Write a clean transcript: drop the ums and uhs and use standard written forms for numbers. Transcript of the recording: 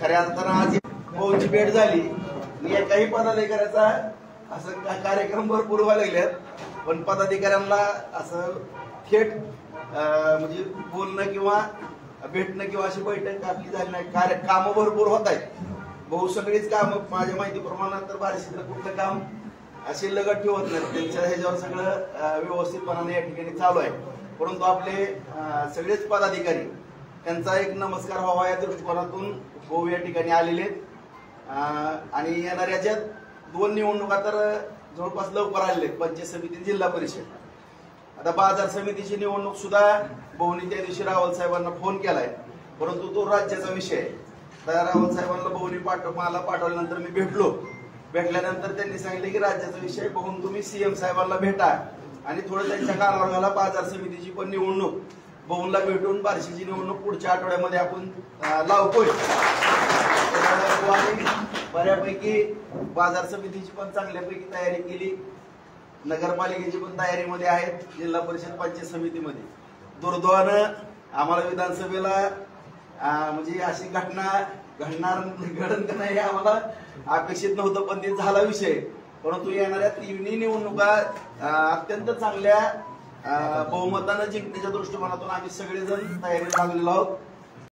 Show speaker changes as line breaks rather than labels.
खऱ्या अर्थानं आज भाऊची भेट झाली. एकाही पदाधिकाऱ्याचा असं कार्यक्रम भरपूर व्हायला लागलेत, पण पदाधिकाऱ्यांना असं थेट म्हणजे बोलणं किंवा भेटणं किंवा अशी बैठक आपली झाली नाही. कामं भरपूर होत आहेत. भाऊ सगळीच कामं माझ्या माहितीप्रमाणे तर बार्शीतलं कुठलं काम असे लगट ठेवत नाही. त्यांच्या ह्याच्यावर सगळं व्यवस्थितपणाने या ठिकाणी चालू आहे. परंतु आपले सगळेच पदाधिकारी त्यांचा एक नमस्कार व्हावा या दृष्टिकोनातून भाऊ या ठिकाणी आलेले आहेत. आणि येणाऱ्या ज्या 2 निवडणुका तर जवळपास लवकर आलेले आहेत, पंचायत समिती, जिल्हा परिषद. आता बाजार समितीची निवडणूक सुद्धा भाऊनी त्या दिवशी रावल साहेबांना फोन केलाय, परंतु तो राज्याचा विषय आहे. तर रावल साहेबांना भाऊनी मला पाठवल्यानंतर मी भेटल्यानंतर त्यांनी सांगितले की राज्याचा विषय बघून तुम्ही सीएम साहेबांना भेटा आणि थोडं त्यांच्या कानावर घाला. बाजार समितीची पण निवडणूक भाऊंना भेटून बार्शीची निवडणूक पुढच्या आठवड्यामध्ये आपण लावतोय. बऱ्यापैकी बाजार समितीची पण चांगल्यापैकी तयारी केली, नगरपालिकेची पण तयारीमध्ये आहेत, जिल्हा परिषद पंचायत समितीमध्ये. दुर्दैवानं आम्हाला विधानसभेला म्हणजे अशी घटना घडण का नाही आम्हाला अपेक्षित नव्हतं, पण ते झाला विषय. परंतु येणाऱ्या 3 निवडणुका अत्यंत चांगल्या बहुमतानं जिंकण्याच्या दृष्टिकोनातून आम्ही सगळेजण तयारीला लागलेलो आहोत.